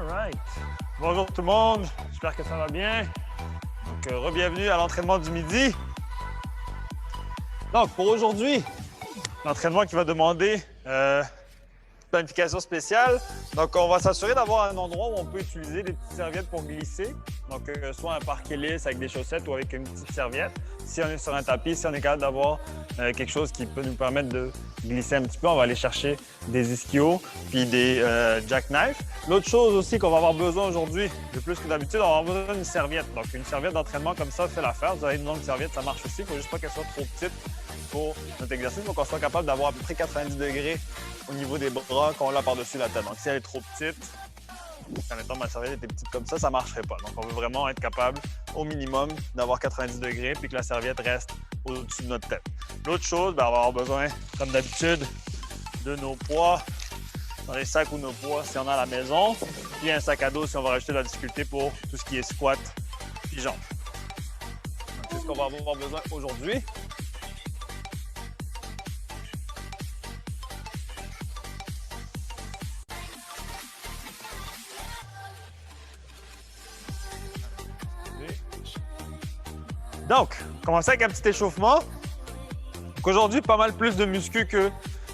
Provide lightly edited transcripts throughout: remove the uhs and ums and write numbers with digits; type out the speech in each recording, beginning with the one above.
All right. Bonjour tout le monde, j'espère que ça va bien. Donc, re-bienvenue à l'entraînement du midi. Donc, pour aujourd'hui, l'entraînement qui va demander planification spéciale. Donc, on va s'assurer d'avoir un endroit où on peut utiliser des petites serviettes pour glisser. Donc, soit un parquet lisse avec des chaussettes ou avec une petite serviette. Si on est sur un tapis, si on est capable d'avoir quelque chose qui peut nous permettre de glisser un petit peu, on va aller chercher des ischios puis des jackknives. L'autre chose aussi qu'on va avoir besoin aujourd'hui, de plus que d'habitude, on va avoir besoin d'une serviette. Donc, une serviette d'entraînement comme ça fait l'affaire. Vous avez une longue serviette, ça marche aussi. Il ne faut juste pas qu'elle soit trop petite pour notre exercice. Il faut qu'on soit capable d'avoir à peu près 90 degrés au niveau des bras qu'on l'a par-dessus la tête. Donc, si elle est trop petite, en étant ma serviette était petite comme ça ne marcherait pas. Donc, on veut vraiment être capable, au minimum, d'avoir 90 degrés puis que la serviette reste au-dessus de notre tête. L'autre chose, on va avoir besoin, comme d'habitude, de nos poids dans les sacs ou nos poids si on a à la maison. Puis un sac à dos si on va rajouter de la difficulté pour tout ce qui est squat et jambes. C'est ce qu'on va avoir besoin aujourd'hui. Donc, commencer avec un petit échauffement. Donc aujourd'hui, pas mal plus de muscu que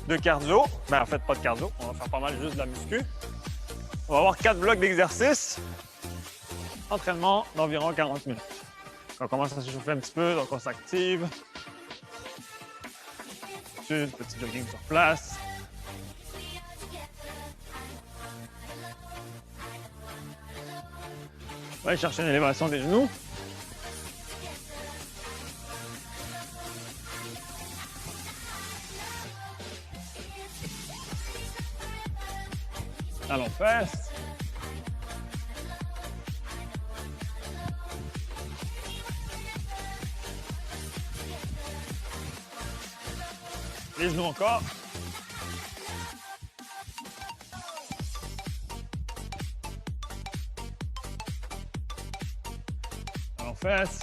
de cardio. Ben, en fait, pas de cardio. On va faire pas mal juste de la muscu. On va avoir 4 blocs d'exercice. Entraînement d'environ 40 minutes. Donc, on commence à s'échauffer un petit peu, donc on s'active. Petit jogging sur place. On va aller chercher une élévation des genoux. Allons fesses. Les genoux encore. Allons fesses.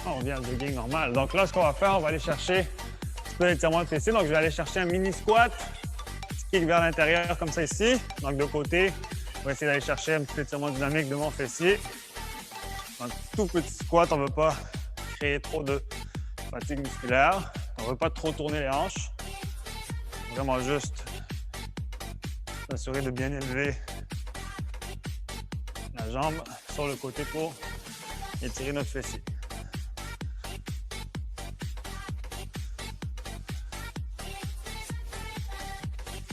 On revient au jogging normal. Donc là, ce qu'on va faire, on va aller chercher un petit peu d'étirement de fessier. Donc, je vais aller chercher un mini squat, petit kick vers l'intérieur comme ça ici. Donc, de côté, on va essayer d'aller chercher un petit étirement dynamique de mon fessier. Un tout petit squat, on ne veut pas créer trop de fatigue musculaire. On ne veut pas trop tourner les hanches. Vraiment juste s'assurer de bien élever la jambe sur le côté pour étirer notre fessier.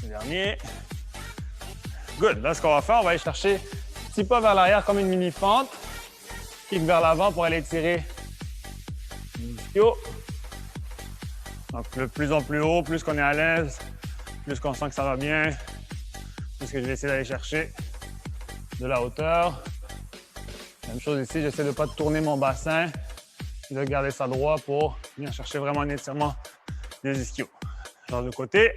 Dernier. Good. Là, ce qu'on va faire, on va aller chercher un petit pas vers l'arrière comme une mini fente. Kick vers l'avant pour aller tirer l'ischio. Donc, de plus en plus haut, plus qu'on est à l'aise, plus qu'on sent que ça va bien, plus que je vais essayer d'aller chercher de la hauteur. Même chose ici, j'essaie de ne pas tourner mon bassin et de garder ça droit pour venir chercher vraiment un étirement des ischios. Change de côté.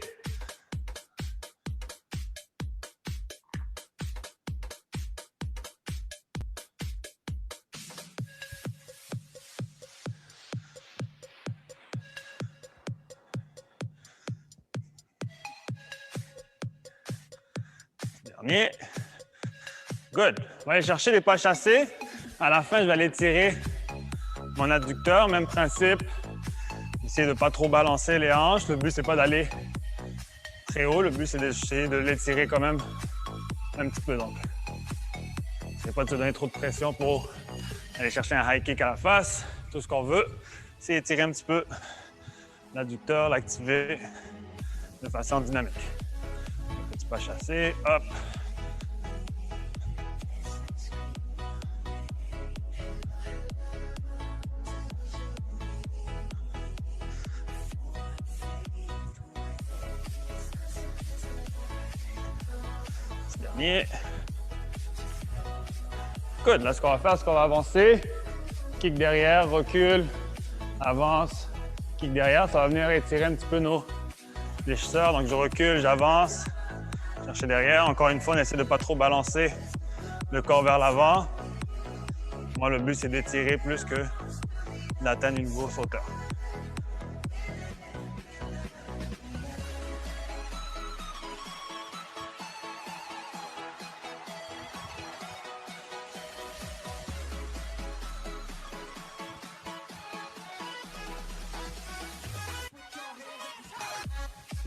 Dernier. Good. On va aller chercher les pas chassés. À la fin, je vais aller tirer mon adducteur. Même principe. Essayer de ne pas trop balancer les hanches. Le but, c'est pas d'aller très haut. Le but, c'est d'essayer de l'étirer quand même un petit peu. Donc, c'est pas de se donner trop de pression pour aller chercher un high kick à la face. Tout ce qu'on veut, c'est étirer un petit peu l'adducteur, l'activer de façon dynamique. Petit pas chassé, hop. Dernier. Good. Là, ce qu'on va faire, c'est qu'on va avancer. Kick derrière, recule, avance, kick derrière. Ça va venir étirer un petit peu nos fléchisseurs. Donc, je recule, j'avance, chercher derrière. Encore une fois, on essaie de ne pas trop balancer le corps vers l'avant. Moi, le but, c'est d'étirer plus que d'atteindre une grosse hauteur.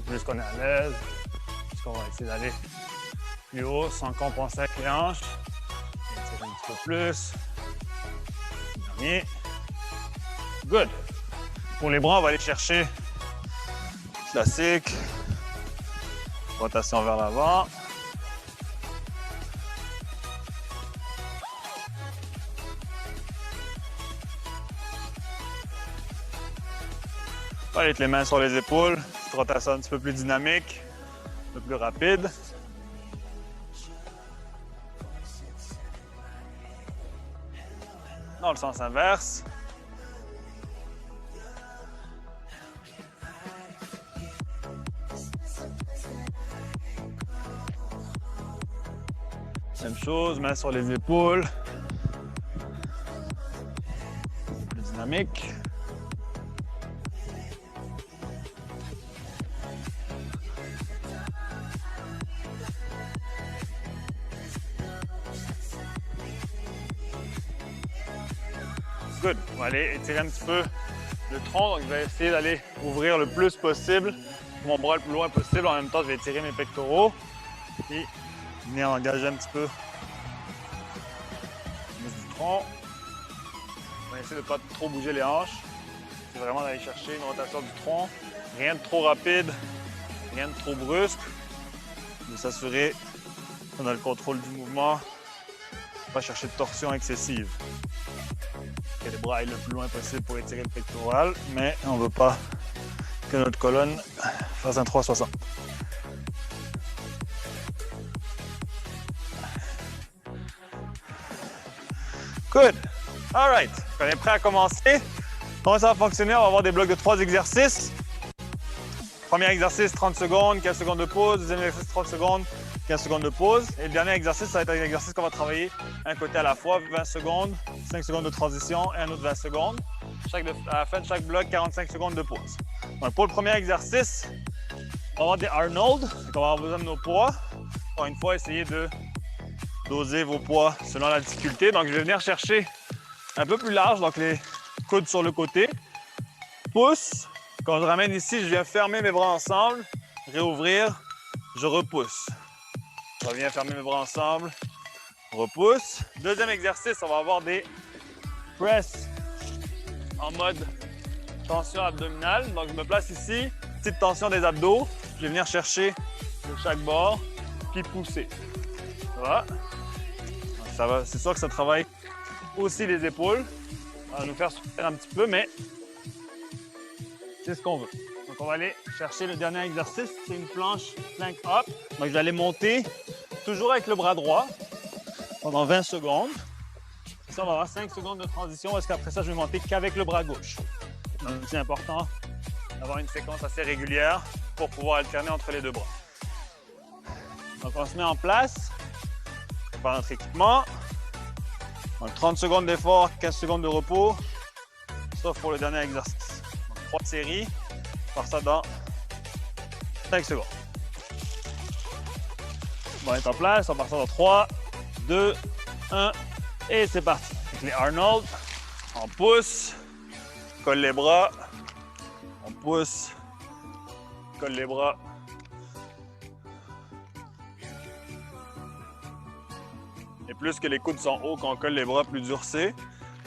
Plus qu'on est à l'aise, plus qu'on va essayer d'aller plus haut sans compenser avec les hanches. Étirer un petit peu plus. Dernier. Good. Pour les bras, on va aller chercher classique. Rotation vers l'avant. On va aller avec les mains sur les épaules. Petite rotation un petit peu plus dynamique, un peu plus rapide. Dans le sens inverse. Même chose, main sur les épaules. Plus dynamique. Good. On va aller étirer un petit peu le tronc. Donc, je vais essayer d'aller ouvrir le plus possible. Mon bras le plus loin possible. En même temps, je vais étirer mes pectoraux. Et venir engager un petit peu le muscle du tronc. On va essayer de ne pas trop bouger les hanches. C'est vraiment d'aller chercher une rotation du tronc. Rien de trop rapide, rien de trop brusque. De s'assurer qu'on a le contrôle du mouvement. Pas chercher de torsion excessive. Que les bras aillent le plus loin possible pour étirer le pectoral, mais on ne veut pas que notre colonne fasse un 360. Good. All right. On est prêt à commencer. Comment ça va fonctionner? On va avoir des blocs de 3 exercices. Premier exercice, 30 secondes, 15 secondes de pause. Deuxième exercice, 30 secondes, 15 secondes de pause. Et le dernier exercice, ça va être un exercice qu'on va travailler un côté à la fois, 20 secondes, 5 secondes de transition et un autre 20 secondes. À la fin de chaque bloc, 45 secondes de pause. Donc pour le premier exercice, on va avoir des Arnold. Donc on va avoir besoin de nos poids. Encore une fois, essayez de doser vos poids selon la difficulté. Donc je vais venir chercher un peu plus large, donc les coudes sur le côté. Pouce. Quand je ramène ici, je viens fermer mes bras ensemble, réouvrir, je repousse. Je reviens fermer mes bras ensemble, repousse. Deuxième exercice, on va avoir des press en mode tension abdominale. Donc je me place ici, petite tension des abdos. Je vais venir chercher de chaque bord, puis pousser. Ça va. C'est sûr que ça travaille aussi les épaules. Ça va nous faire souffrir un petit peu, mais c'est ce qu'on veut. Donc, on va aller chercher le dernier exercice. C'est une planche plank up. Donc, je vais aller monter toujours avec le bras droit pendant 20 secondes. Et ça, on va avoir 5 secondes de transition parce qu'après ça, je vais monter qu'avec le bras gauche. Donc, c'est important d'avoir une séquence assez régulière pour pouvoir alterner entre les deux bras. Donc, on se met en place. On prépare notre équipement. Donc, 30 secondes d'effort, 15 secondes de repos. Sauf pour le dernier exercice. 3 séries, on va faire ça dans 5 secondes. On va être en place, on va faire ça dans 3, 2, 1 et c'est parti. Avec les Arnold, on pousse, colle les bras, on pousse, colle les bras. Et plus que les coudes sont hauts, quand on colle les bras, plus dur c'est.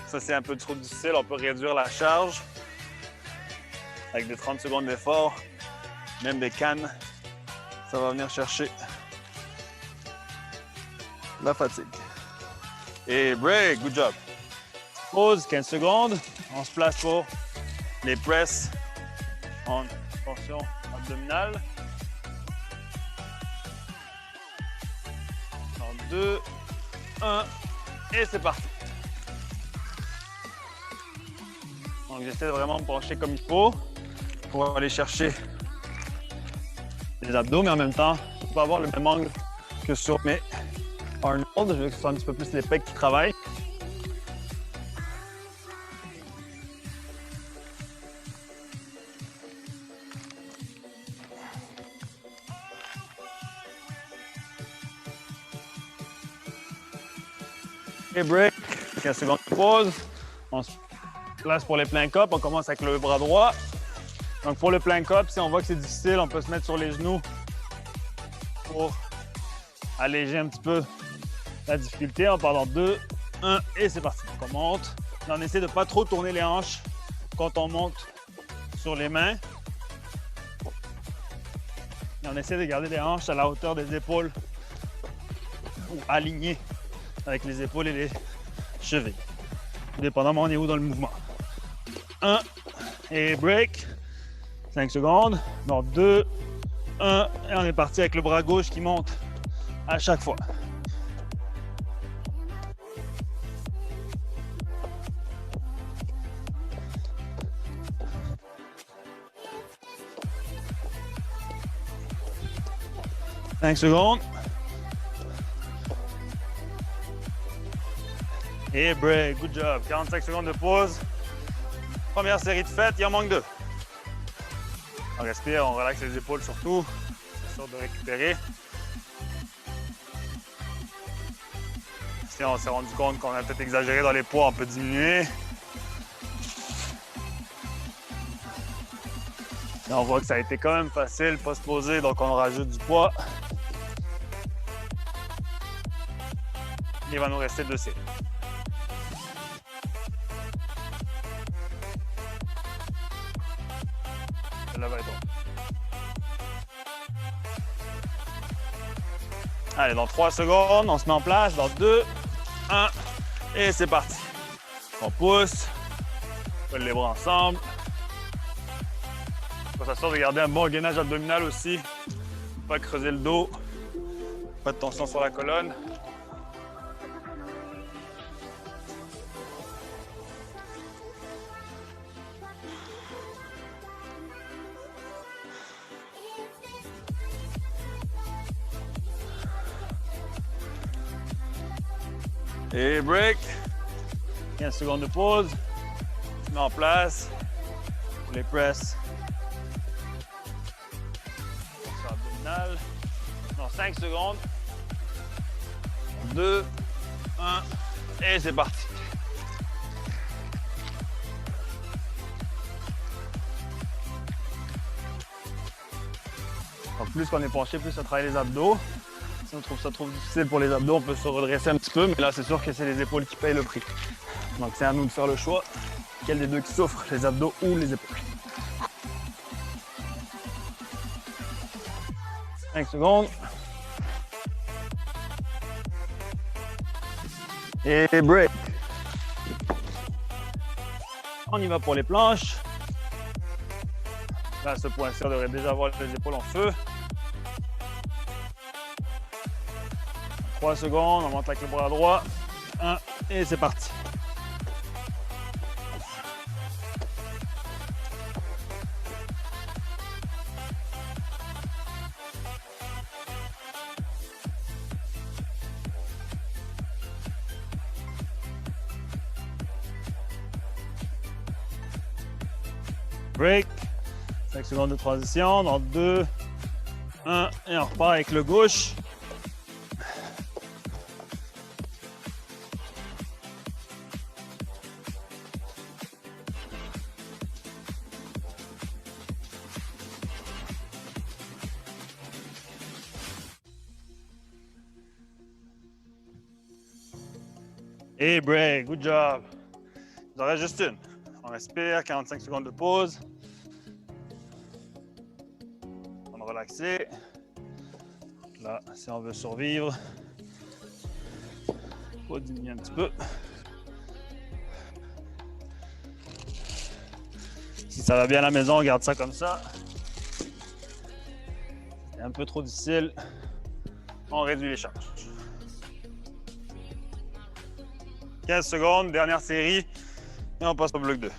Ça, c'est un peu trop difficile, on peut réduire la charge. Avec des 30 secondes d'effort, même des cannes, ça va venir chercher la fatigue. Et break, good job. Pause, 15 secondes. On se place pour les press en tension abdominale. En 2, 1, et c'est parti. Donc j'essaie de vraiment me pencher comme il faut pour aller chercher les abdos, mais en même temps, je ne peux pas avoir le même angle que sur mes Arnold. Je veux que ce soit un petit peu plus les pecs qui travaillent. Et break. 15 secondes de pause. On se place pour les plank up. On commence avec le bras droit. Donc pour le plank up, si on voit que c'est difficile, on peut se mettre sur les genoux pour alléger un petit peu la difficulté. On part dans 2, 1 et c'est parti. Donc on monte. Là, on essaie de ne pas trop tourner les hanches quand on monte sur les mains. Et on essaie de garder les hanches à la hauteur des épaules ou alignées avec les épaules et les chevilles. Dépendamment on est où dans le mouvement. 1 et break. 5 secondes. Dans 2, 1 et on est parti avec le bras gauche qui monte à chaque fois. « 5 secondes. Et break, good job. 45 secondes de pause. Première série de fête, il en manque 2. On respire, on relaxe les épaules surtout. C'est sûr de récupérer. Si on s'est rendu compte qu'on a peut-être exagéré dans les poids, on peut diminuer. Et on voit que ça a été quand même facile, pas se poser, donc on rajoute du poids. Il va nous rester 2 séries. Celle-là va être bon. Allez, dans 3 secondes, on se met en place. Dans 2, 1, et c'est parti. On pousse. On colle les bras ensemble. Il faut s'assurer de garder un bon gainage abdominal aussi. Pas creuser le dos. Pas de tension sur la colonne. Et break. 15 secondes de pause. Je mets en place. Pour les press. Sur abdominal. Dans 5 secondes. 2, 1. Et c'est parti. Donc plus qu'on est penché, plus ça travaille les abdos. Si on trouve ça trop difficile pour les abdos, on peut se redresser un petit peu, mais là c'est sûr que c'est les épaules qui payent le prix. Donc c'est à nous de faire le choix. Quel des deux qui souffre, les abdos ou les épaules. 5 secondes. Et break. On y va pour les planches. Là, ce point-ci, on devrait déjà avoir les épaules en feu. 3 secondes, on monte avec le bras droit. 1 et c'est parti. Break. 5 secondes de transition. Dans 2, 1 et on repart avec le gauche. Et break, good job. Il en reste juste une. On respire, 45 secondes de pause. On va relaxer. Là, si on veut survivre, il faut diminuer un petit peu. Si ça va bien à la maison, on garde ça comme ça. C'est un peu trop difficile. On réduit les charges. 15 secondes, dernière série, et on passe au bloc 2. «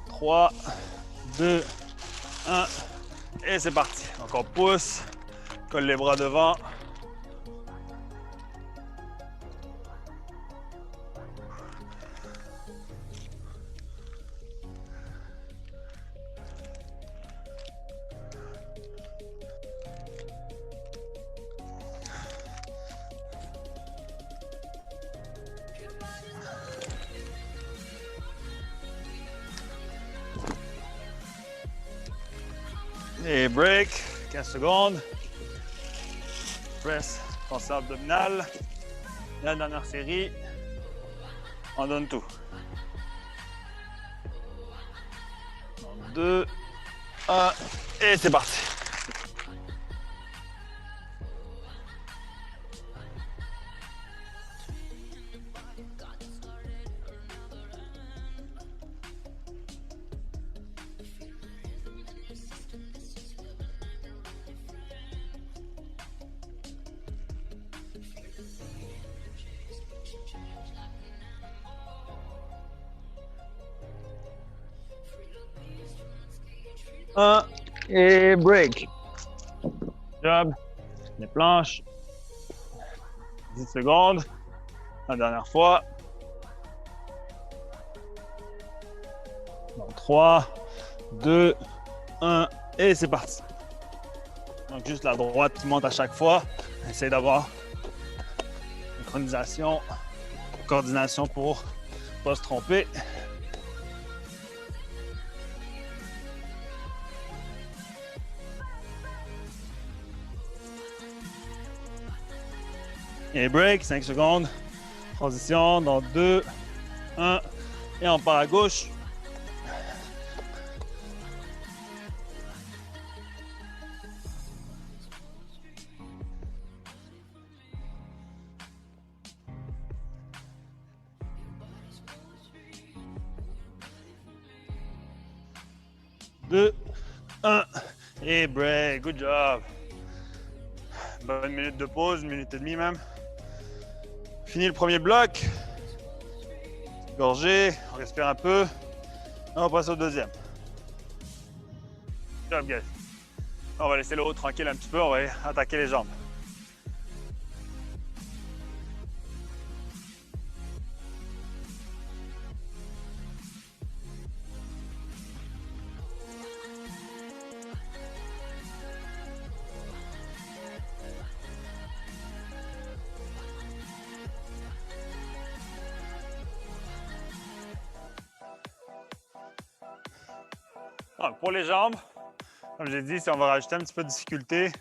3, 2, 1, et c'est parti. » Donc on pousse, colle les bras devant. Et break, 15 secondes. Press, tension abdominale. La dernière série, on donne tout. 2, 1, et c'est parti. Un et break. Job, les planches. 10 secondes. La dernière fois. Dans 3, 2, 1 et c'est parti. Donc juste la droite qui monte à chaque fois. Essaye d'avoir une coordination pour ne pas se tromper. Et break, 5 secondes. Transition dans 2, 1 et on part à gauche. Deux, un et break. Good job. Bonne minute de pause, 1 minute et demie même. Fini le premier bloc. Gorgée, on respire un peu. Et on passe au deuxième. Good job, guys. On va laisser le haut tranquille un petit peu, on va attaquer les jambes. Donc, pour les jambes, comme j'ai dit, si on va rajouter un petit peu de difficulté,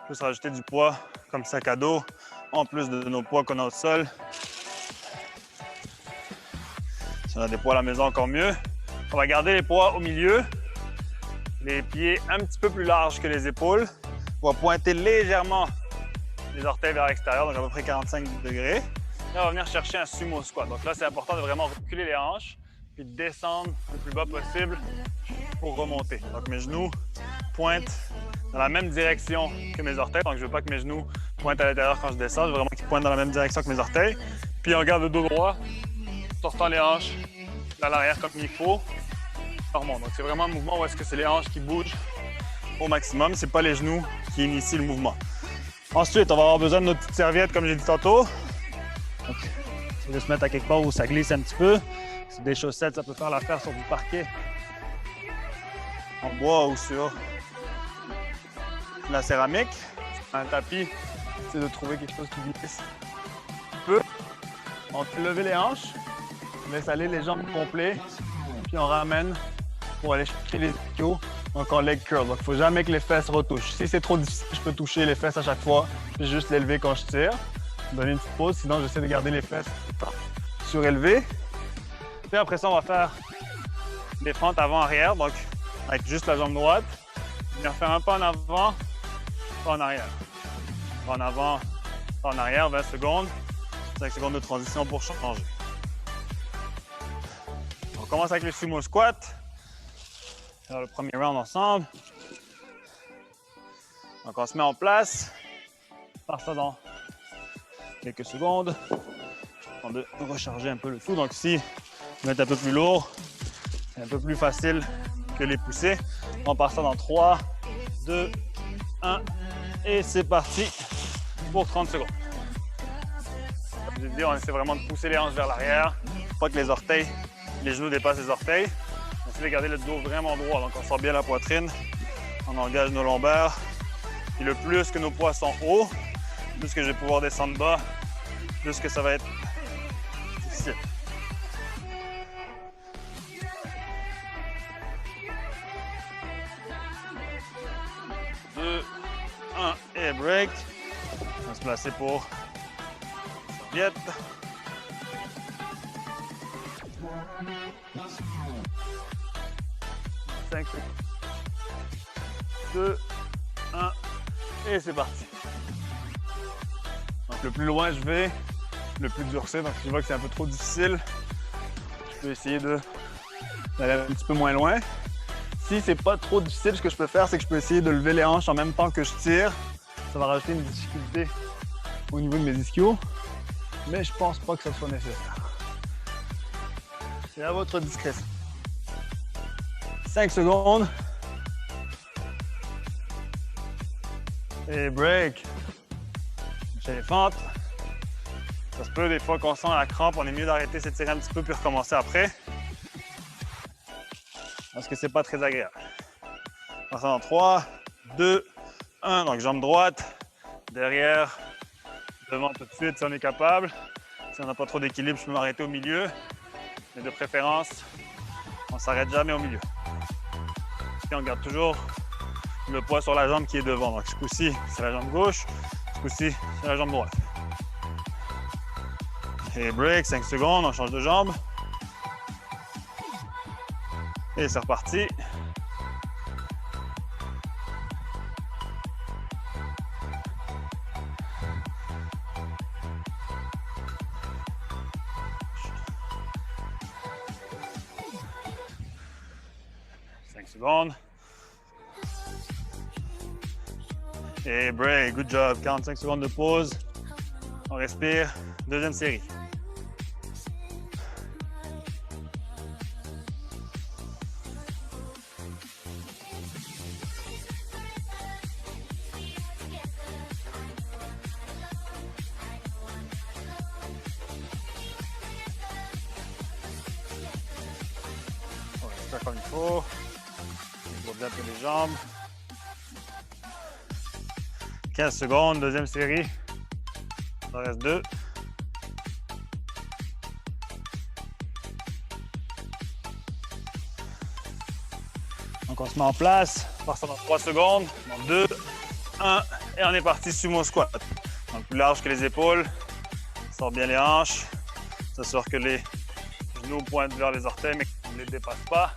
juste rajouter du poids comme sac à dos, en plus de nos poids qu'on a au sol. Si on a des poids à la maison, encore mieux. On va garder les poids au milieu, les pieds un petit peu plus larges que les épaules. On va pointer légèrement les orteils vers l'extérieur, donc à peu près 45 degrés. Et on va venir chercher un sumo squat. Donc là, c'est important de vraiment reculer les hanches, puis de descendre le plus bas possible pour remonter. Donc mes genoux pointent dans la même direction que mes orteils. Donc je veux pas que mes genoux pointent à l'intérieur quand je descends. Je veux vraiment qu'ils pointent dans la même direction que mes orteils. Puis on garde le dos droit, sortant les hanches à l'arrière comme il faut. On remonte. Donc c'est vraiment un mouvement où est-ce que c'est les hanches qui bougent au maximum. C'est pas les genoux qui initient le mouvement. Ensuite, on va avoir besoin de notre petite serviette comme j'ai dit tantôt. Donc, on va se mettre à quelque part où ça glisse un petit peu. C'est des chaussettes, ça peut faire l'affaire sur du parquet en bois ou sur la céramique. Un tapis, c'est de trouver quelque chose qui glisse un peu. On fait lever les hanches, on laisse aller les jambes complètes, puis on ramène pour aller chercher les ischios. Donc en leg curl. Donc il ne faut jamais que les fesses retouchent. Si c'est trop difficile, je peux toucher les fesses à chaque fois, puis juste l'élever quand je tire. Donner une petite pause, sinon j'essaie de garder les fesses surélevées. Puis après ça, on va faire des fentes avant-arrière, donc avec juste la jambe droite. Venir faire un pas en avant, pas en arrière. Pas en avant, pas en arrière, 20 secondes. 5 secondes de transition pour changer. On commence avec les sumo squats. Faire le premier round ensemble. Donc on se met en place. On part ça dans quelques secondes. On va recharger un peu le tout. Donc ici, mettre un peu plus lourd, c'est un peu plus facile que les pousser. On part ça dans 3, 2, 1 et c'est parti pour 30 secondes. Comme je l'ai dit, on essaie vraiment de pousser les hanches vers l'arrière, pas que les orteils, les genoux dépassent les orteils. On essaie de garder le dos vraiment droit, donc on sort bien la poitrine, on engage nos lombaires. Et le plus que nos poids sont hauts, plus que je vais pouvoir descendre bas, plus que ça va être difficile. Et break. On va se placer pour serviette. 5, 2, 1, et c'est parti. Donc le plus loin je vais, le plus dur c'est. Donc si je vois que c'est un peu trop difficile, je peux essayer d'aller un petit peu moins loin. Si c'est pas trop difficile, ce que je peux faire, c'est que je peux essayer de lever les hanches en même temps que je tire. Ça va rajouter une difficulté au niveau de mes ischios, mais je pense pas que ça soit nécessaire. C'est à votre discrétion. 5 secondes. Et break. Chez les fentes. Ça se peut des fois qu'on sent la crampe, on est mieux d'arrêter, s'étirer un petit peu puis recommencer après. Parce que c'est pas très agréable. On va en 3, 2, 1. Donc jambe droite, derrière, devant tout de suite si on est capable. Si on n'a pas trop d'équilibre, je peux m'arrêter au milieu. Mais de préférence, on ne s'arrête jamais au milieu. Et on garde toujours le poids sur la jambe qui est devant. Donc ce coup-ci, c'est la jambe gauche. Ce coup-ci, c'est la jambe droite. Et break, 5 secondes, on change de jambe. Et c'est reparti. Secondes. Et break, good job. 45 secondes de pause. On respire. Deuxième série. On respire comme il faut. On bien un peu les jambes. 15 secondes, deuxième série. Il en reste 2. Donc on se met en place. On part ça dans 3 secondes. Dans 2, 1. Et on est parti sumo squat. Donc plus large que les épaules. On sort bien les hanches. On s'assure que les genoux pointent vers les orteils mais qu'on ne les dépasse pas.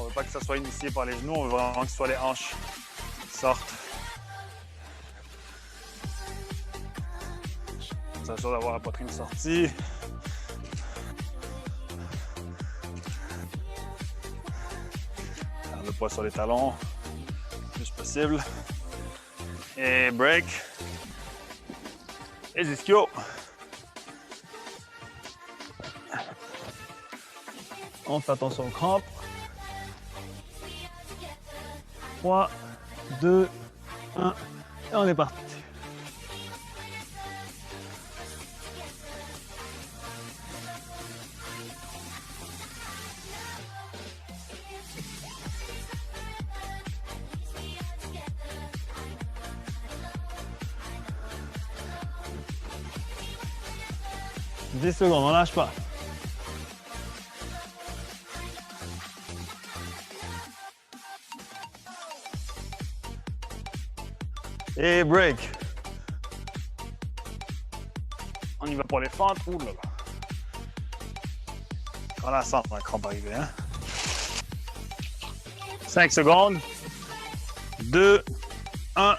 On ne veut pas que ça soit initié par les genoux, on veut vraiment que ce soit les hanches qui sortent. On s'assure d'avoir la poitrine sortie. Garde le poids sur les talons, le plus possible. Et break. Les ischios. On fait attention aux crampes. 3, 2, 1, et on est parti. « 10 secondes, on lâche pas. Et break. On y va pour les fentes. Ouh là là. On la sent, la crampe arriver. Hein? 5 secondes. 2, 1.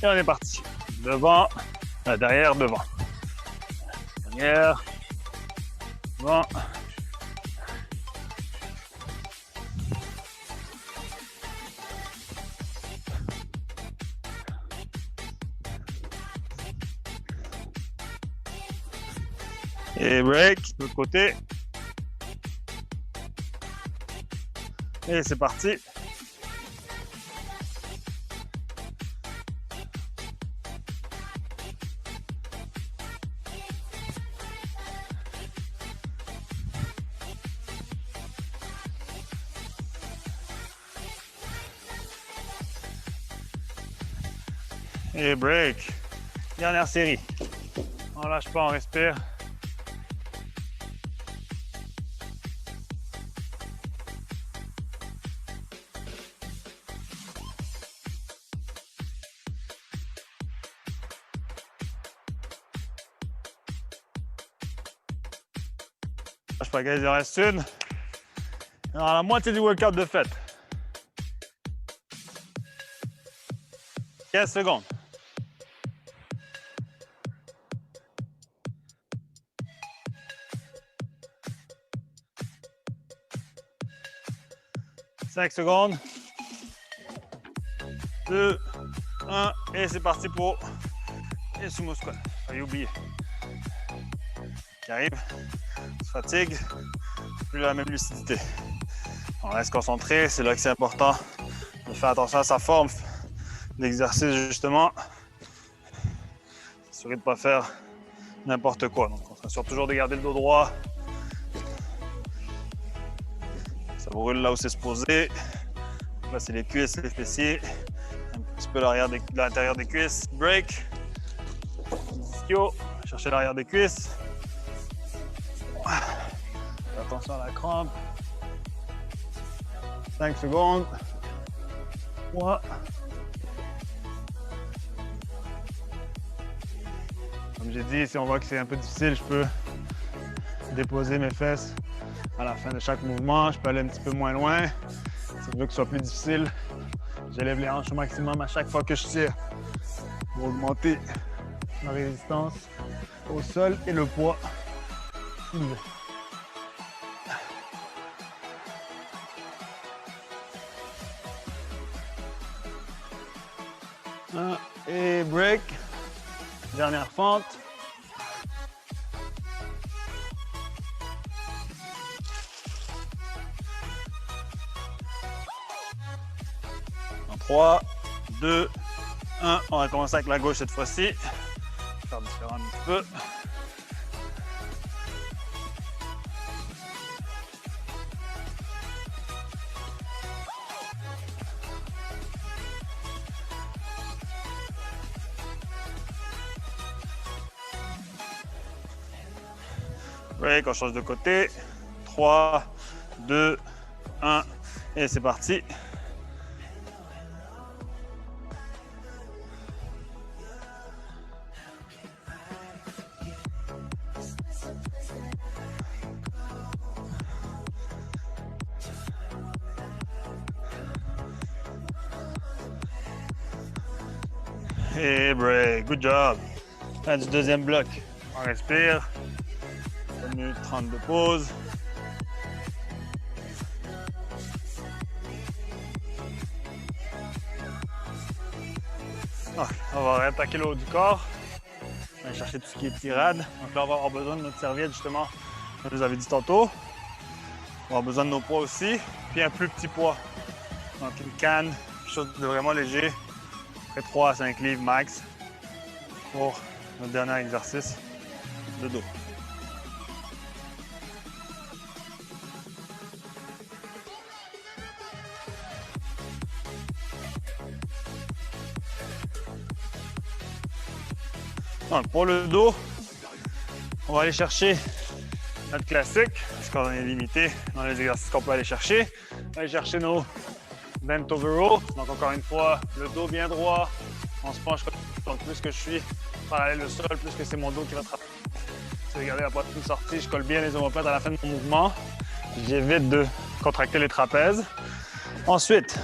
Et on est parti. Devant, derrière, devant. Derrière, devant. Et break, de l'autre côté. Et c'est parti. Et break. Dernière série. On lâche pas, on respire. Lâche pas, guys, il en reste une. Alors, la moitié du workout de fait. 15 secondes. Cinq secondes. 2, 1, et c'est parti pour les sumo squats. Fallait oublier. Qui arrive, se fatigue, plus la même lucidité. On reste concentré, c'est là que c'est important de faire attention à sa forme d'exercice justement. S'assurer de ne pas faire n'importe quoi. Donc on s'assure toujours de garder le dos droit. Ça brûle là où c'est supposé. Là c'est les cuisses, les fessiers. Un petit peu l'intérieur des cuisses. Break. Ischio. Chercher l'arrière des cuisses. Attention à la crampe. 5 secondes. 3. Comme j'ai dit, si on voit que c'est un peu difficile, je peux déposer mes fesses à la fin de chaque mouvement. Je peux aller un petit peu moins loin. Si je veux que ce soit plus difficile, j'élève les hanches au maximum à chaque fois que je tire pour augmenter ma résistance au sol et le poids soulevé. Et break. Dernière fente. En 3, 2, 1. On va commencer avec la gauche cette fois-ci. Faire différent un petit peu. Break, on change de côté. 3, 2, 1. Et c'est parti. Et break, good job. Fin du deuxième bloc. On respire. 1 minute 30 de pause. On va réattaquer le haut du corps. On va aller chercher tout ce qui est tirade. Donc là, on va avoir besoin de notre serviette, justement, comme je vous avais dit tantôt. On va avoir besoin de nos poids aussi. Puis un plus petit poids. Donc une canne, quelque chose de vraiment léger. Après 3 à 5 livres max pour notre dernier exercice de dos. Donc pour le dos, on va aller chercher notre classique, parce qu'on est limité dans les exercices qu'on peut aller chercher. On va aller chercher nos bent over row. Donc encore une fois, le dos bien droit, on se penche. Donc plus que je suis parallèle au sol, plus que c'est mon dos qui va travailler. Si vous regardez la poitrine sortie, je colle bien les omoplates à la fin de mon mouvement. J'évite de contracter les trapèzes. Ensuite,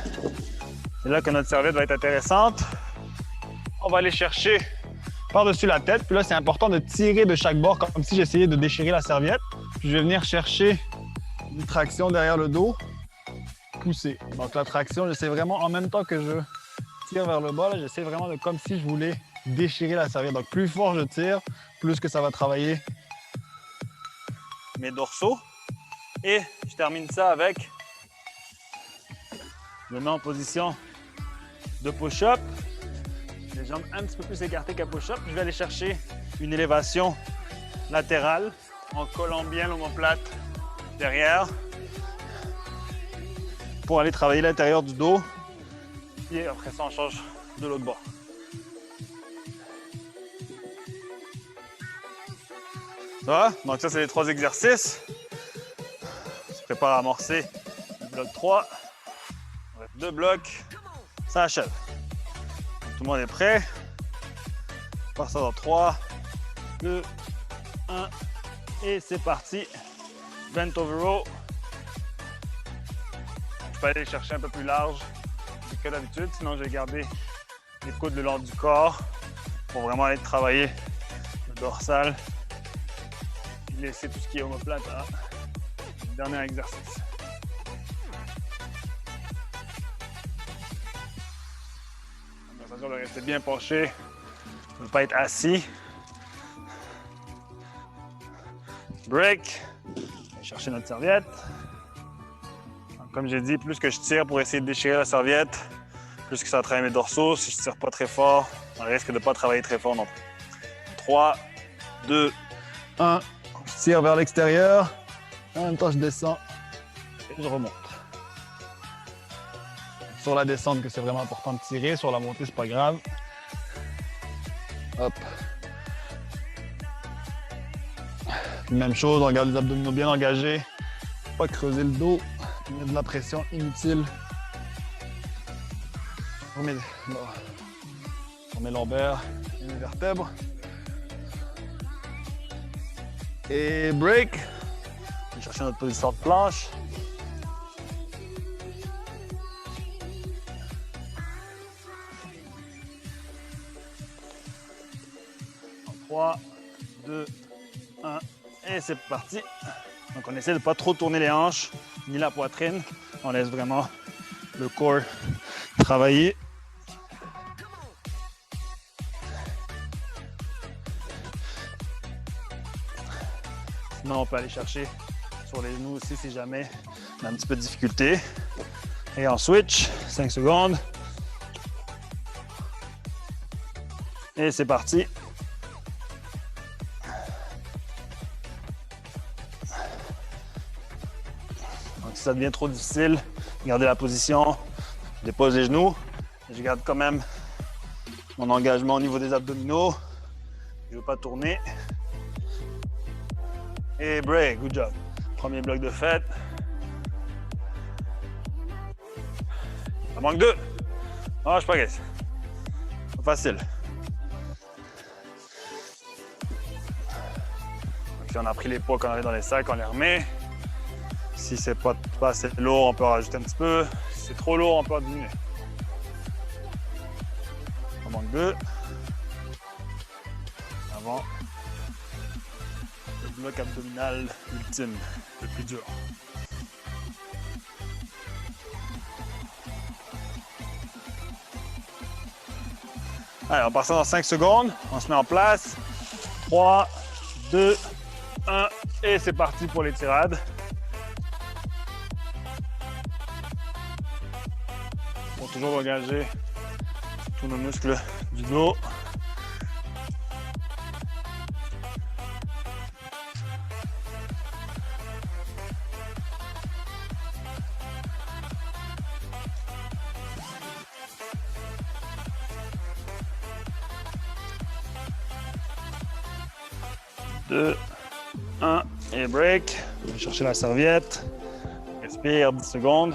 c'est là que notre serviette va être intéressante. On va aller chercher par-dessus la tête. Puis là, c'est important de tirer de chaque bord comme si j'essayais de déchirer la serviette. Puis je vais venir chercher une traction derrière le dos, pousser. Donc la traction, j'essaie vraiment en même temps que je tire vers le bas, j'essaie vraiment de comme si je voulais déchirer la serviette. Donc plus fort je tire, plus que ça va travailler mes dorsaux. Et je termine ça avec, je me mets en position de push-up. Les jambes un petit peu plus écartées qu'à push-up. Je vais aller chercher une élévation latérale en collant bien l'omoplate derrière pour aller travailler l'intérieur du dos. Et après ça, on change de l'autre bord. Ça va? Donc ça, c'est les 3 exercices. On se prépare à amorcer le bloc 3. On reste 2 blocs. Ça achève. Tout le monde est prêt. On part ça dans 3, 2, 1 et c'est parti Bent over row. Je peux aller chercher un peu plus large que d'habitude, sinon je vais garder les coudes le long du corps pour vraiment aller travailler le dorsal et laisser tout ce qui est omoplate à le dernier exercice. Attention de rester bien penché, ne pas être assis. Break. On va chercher notre serviette. Comme j'ai dit, plus que je tire pour essayer de déchirer la serviette, plus que ça va travailler mes dorsaux. Si je tire pas très fort, on risque de ne pas travailler très fort non plus. 3, 2, 1. Je tire vers l'extérieur. En même temps, je descends et je remonte. Sur la descente, que c'est vraiment important de tirer. Sur la montée, c'est pas grave. Hop. Même chose, on garde les abdominaux bien engagés. Pas creuser le dos, mettre de la pression inutile. On met lombaires et les vertèbres. Et break. On va chercher notre position de planche. En 3, 2, 1. Et c'est parti. Donc on essaie de ne pas trop tourner les hanches ni la poitrine. On laisse vraiment le corps travailler. Sinon on peut aller chercher sur les genoux aussi si jamais on a un petit peu de difficulté. Et on switch, 5 secondes. Et c'est parti. Donc si ça devient trop difficile, gardez la position, je dépose les genoux. Je garde quand même mon engagement au niveau des abdominaux. Je ne veux pas tourner. Et break, good job. Premier bloc de fête. Ça manque 2. Oh, je progresse. Pas facile. Donc, on a pris les poids qu'on avait dans les sacs, on les remet. Si c'est pas assez lourd, on peut en rajouter un petit peu. Si c'est trop lourd, on peut en diminuer. On manque 2. Avant. Le bloc abdominal ultime, le plus dur. Allez, on part ça dans 5 secondes. On se met en place. 3, 2, 1. Et c'est parti pour les tirades. Pour toujours engager tous nos muscles du dos. Deux, 1 et break. Je vais chercher la serviette. Respire 10 secondes.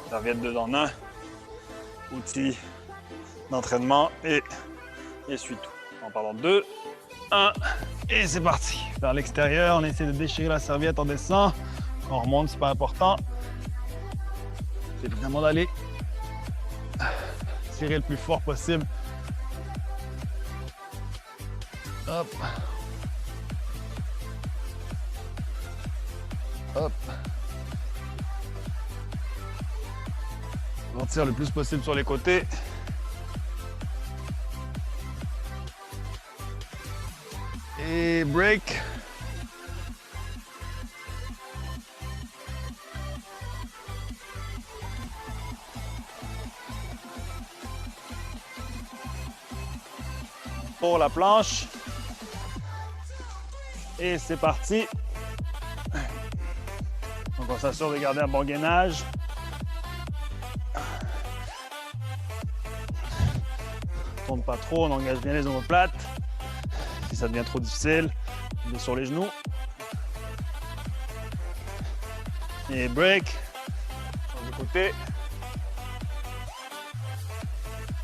Serviette 2 en 1. Outil d'entraînement et essuie tout. En parlant 2, 1 et c'est parti. Vers l'extérieur, on essaie de déchirer la serviette, on descend. On remonte, c'est pas important. C'est vraiment d'aller tirer le plus fort possible. Hop. Hop. On tire le plus possible sur les côtés. Et break. Pour la planche. Et c'est parti. Donc on s'assure de garder un bon gainage. On tourne pas trop, on engage bien les omoplates. Si ça devient trop difficile, on est sur les genoux. Et break. Change de côté.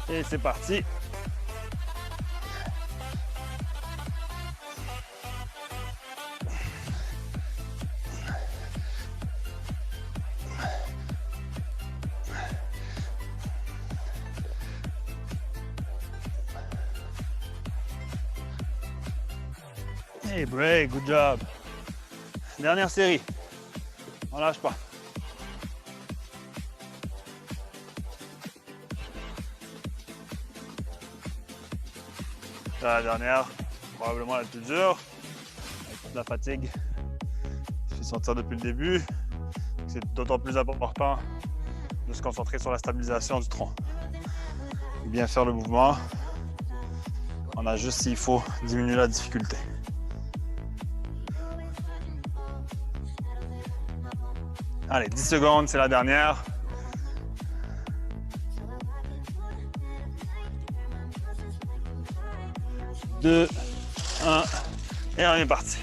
Et c'est parti. Et break, good job. Dernière série. On lâche pas. La dernière, probablement la plus dure, avec toute la fatigue. Je suis sentir depuis le début. C'est d'autant plus important de se concentrer sur la stabilisation du tronc. Et bien faire le mouvement. On ajuste s'il faut diminuer la difficulté. Allez, 10 secondes, c'est la dernière. Deux, un, et on est parti.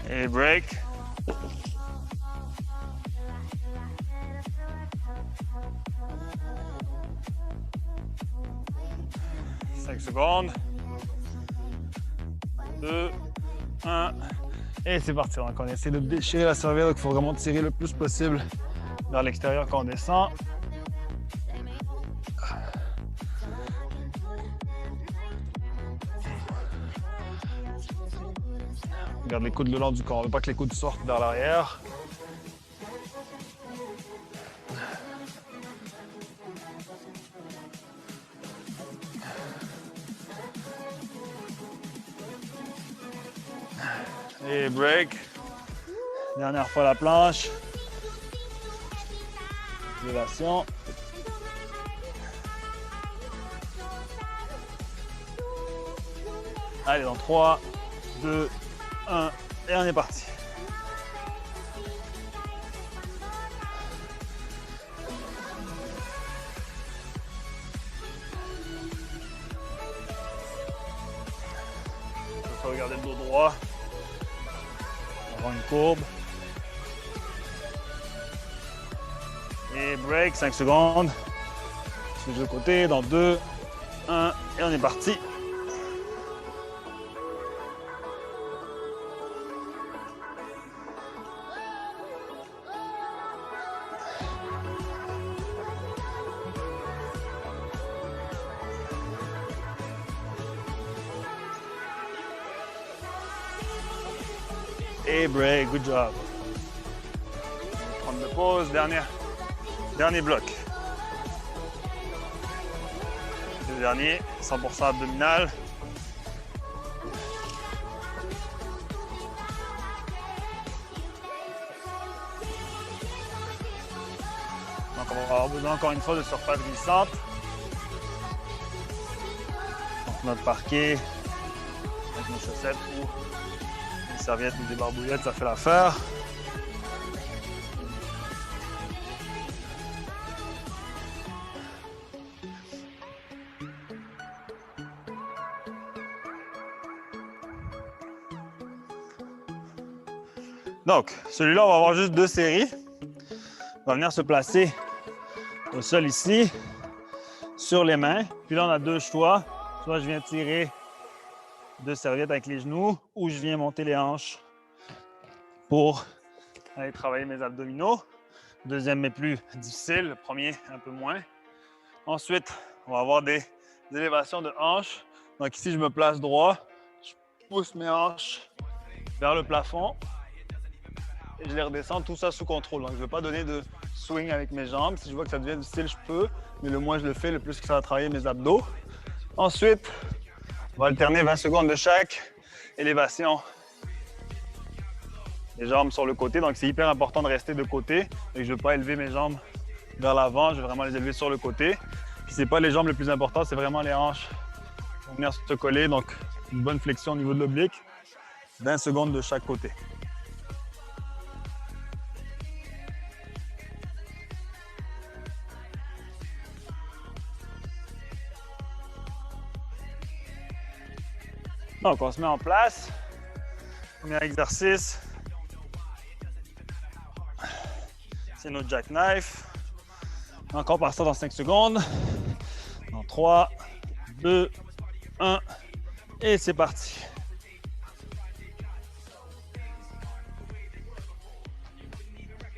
Et break. Cinq secondes. 2, 1. Et c'est parti. Donc on essaie de déchirer la serviette. Donc il faut vraiment tirer le plus possible vers l'extérieur quand on descend. Garde les coudes le long du corps. On ne veut pas que les coudes sortent vers l'arrière. Et break. Dernière fois la planche. Élévation. Allez, dans 3, 2, 1, et on est parti. Il faut regarder le dos droit. Avoir une courbe. Et break, 5 secondes. Sur le côté, dans 2, 1, et on est parti. Et break, good job. Prendre de pause, dernier bloc. Le dernier, 100% abdominal. Donc on va avoir besoin encore une fois de surface glissante. Donc notre parquet, avec nos chaussettes ou serviettes ou des barbouillettes, ça fait l'affaire. Donc, celui-là, on va avoir juste 2 séries. On va venir se placer au sol ici, sur les mains. Puis là, on a 2 choix. Soit je viens tirer 2 serviettes avec les genoux ou je viens monter les hanches pour aller travailler mes abdominaux. Le deuxième est plus difficile, le premier un peu moins. Ensuite, on va avoir des élévations de hanches. Donc ici, je me place droit, je pousse mes hanches vers le plafond et je les redescends, tout ça sous contrôle. Donc je ne veux pas donner de swing avec mes jambes. Si je vois que ça devient difficile, je peux, mais le moins je le fais, le plus que ça va travailler mes abdos. Ensuite, on va alterner 20 secondes de chaque élévation. Les jambes sur le côté, donc c'est hyper important de rester de côté. Et je ne veux pas élever mes jambes vers l'avant, je veux vraiment les élever sur le côté. Puis c'est pas les jambes le plus important, c'est vraiment les hanches qui vont venir se coller. Donc une bonne flexion au niveau de l'oblique. 20 secondes de chaque côté. Donc on se met en place. Premier exercice, C'est notre jackknife. Encore par ça dans 5 secondes. Dans 3, 2, 1. Et c'est parti.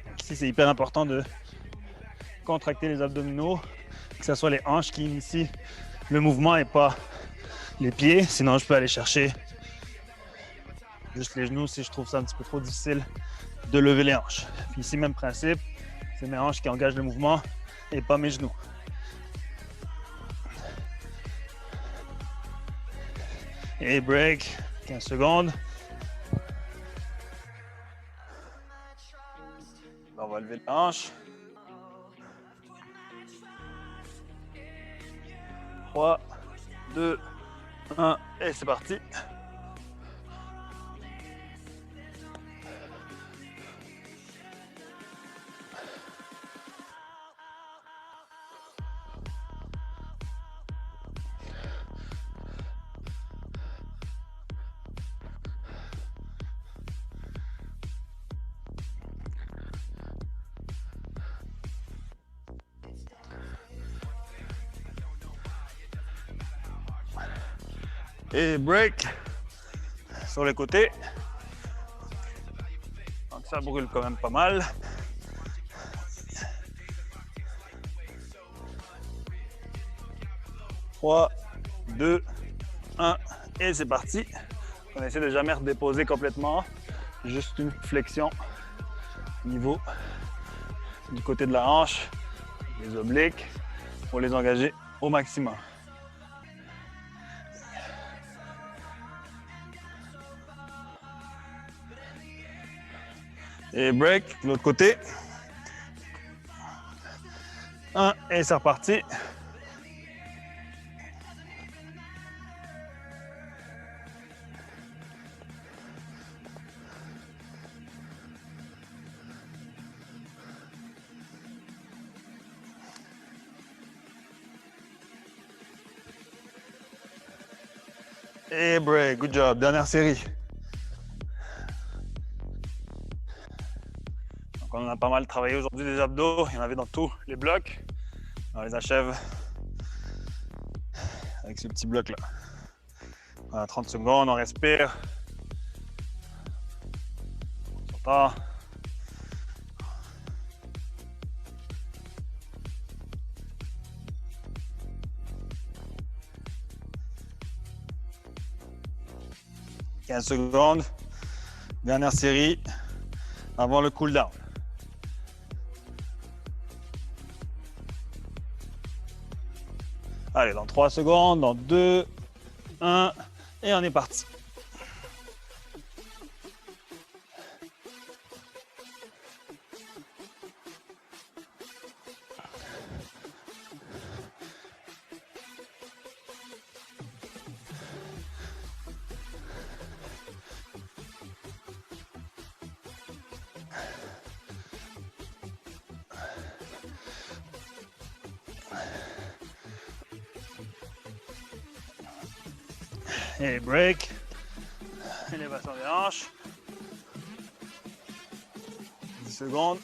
Donc ici, c'est hyper important de contracter les abdominaux, que ce soit les hanches qui initient le mouvement et pas les pieds. Sinon, je peux aller chercher juste les genoux si je trouve ça un petit peu trop difficile de lever les hanches. Puis ici, même principe, c'est mes hanches qui engagent le mouvement et pas mes genoux. Et break, 15 secondes. Là, on va lever les hanches. 3, 2, 1, et c'est parti. Et break sur les côtés. Donc ça brûle quand même pas mal. Trois, 2, 1 et c'est parti. On essaie de jamais redéposer complètement. Juste une flexion au niveau du côté de la hanche, les obliques, pour les engager au maximum. Et break, de l'autre côté. 1 et c'est reparti. Et break, good job. Dernière série. Donc on a pas mal travaillé aujourd'hui des abdos. Il y en avait dans tous les blocs. On les achève avec ce petit bloc là. Voilà, 30 secondes, on respire. On s'entend. « 15 secondes, dernière série avant le cool down. Allez, dans 3 secondes, dans 2, 1, et on est parti. Et break, élévation des hanches, 10 secondes.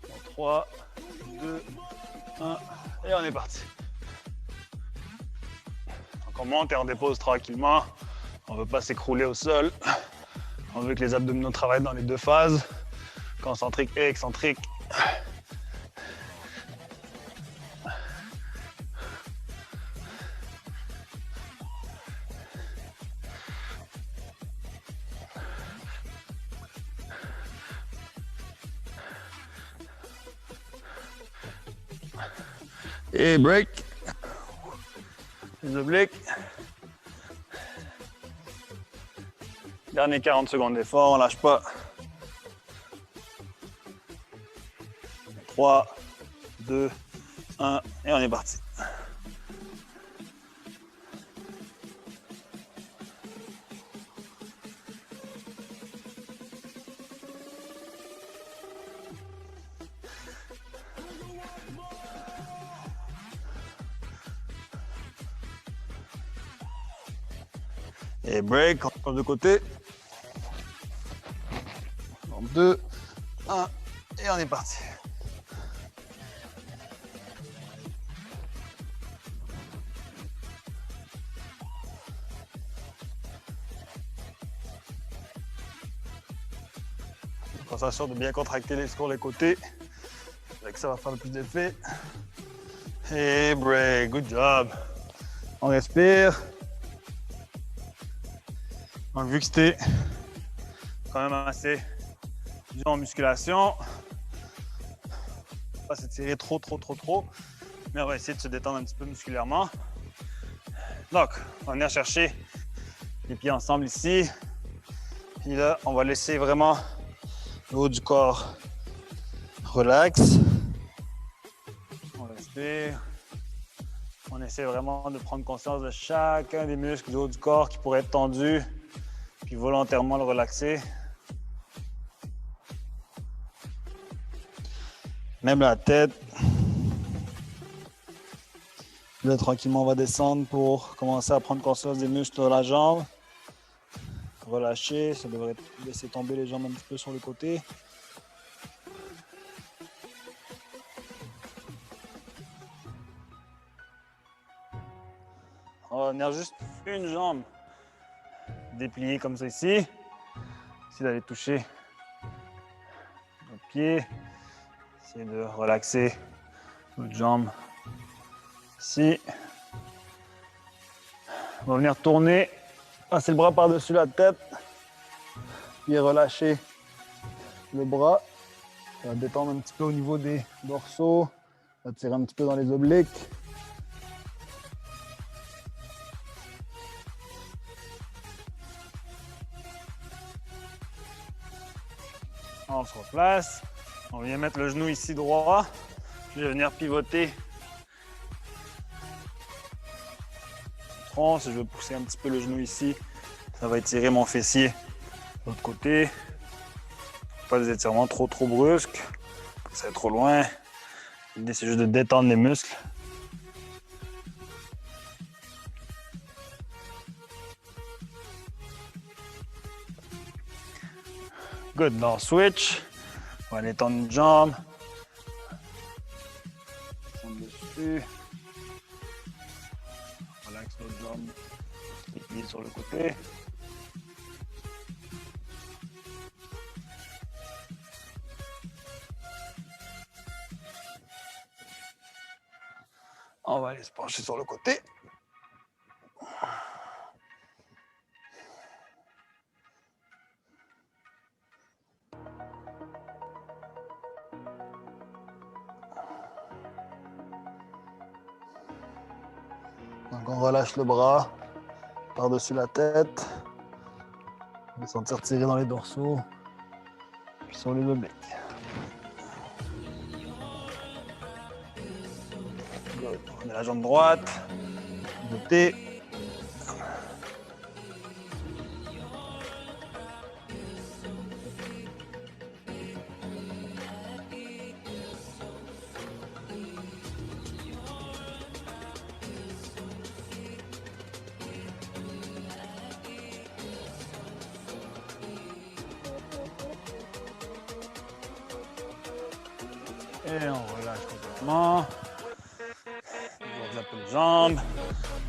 Dans 3, 2, 1, et on est parti. Donc on monte et on dépose tranquillement, on ne veut pas s'écrouler au sol, on veut que les abdominaux travaillent dans les deux phases, concentrique et excentrique. Et break. Les obliques. Dernier 40 secondes d'effort, on lâche pas. 3, 2, 1, et on est parti. Et break, encore de côté. 2, 1, et on est parti. On s'assure de bien contracter sur les côtés. Avec ça va faire le plus d'effet. Et break, good job. On respire. Donc vu que c'était quand même assez dur en musculation, pas s'étirer trop. Mais on va essayer de se détendre un petit peu musculairement. Donc, on va venir chercher les pieds ensemble ici. Et là, on va laisser vraiment le haut du corps relax. On respire. On essaie vraiment de prendre conscience de chacun des muscles du haut du corps qui pourraient être tendus, puis volontairement le relaxer. Même la tête. Là, tranquillement, on va descendre pour commencer à prendre conscience des muscles de la jambe. Relâcher, ça devrait laisser tomber les jambes un petit peu sur le côté. On va venir juste une jambe déplier comme ça ici. Essayer d'aller toucher notre pied. Essayer de relaxer notre jambe ici. On va venir tourner, passer le bras par-dessus la tête, puis relâcher le bras. Ça va détendre un petit peu au niveau des dorsaux. On va tirer un petit peu dans les obliques. On se replace. On vient mettre le genou ici droit. Je vais venir pivoter. Si je veux pousser un petit peu le genou ici, ça va étirer mon fessier de l'autre côté. Pas des étirements trop brusques. Ça va trop loin. L'idée, c'est juste de détendre les muscles. Good. Now switch. On va aller tendre une jambe. Descendre dessus. Relaxe l'autre jambe. Les pieds sur le côté. On va aller se pencher sur le côté. Donc on relâche le bras par-dessus la tête. On va sentir tirer dans les dorsaux, puis sur les obliques. Good. On met la jambe droite, côté. Et on relâche complètement. On développe les jambes.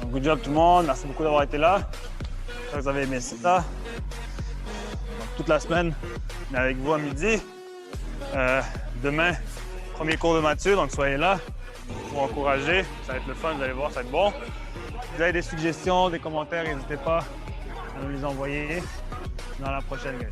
Donc, good job tout le monde. Merci beaucoup d'avoir été là. J'espère que vous avez aimé ça. Donc, toute la semaine, on est avec vous à midi. Demain, premier cours de Mathieu, donc soyez là pour encourager. Ça va être le fun, vous allez voir, ça va être bon. Si vous avez des suggestions, des commentaires, n'hésitez pas à nous les envoyer dans la prochaine game.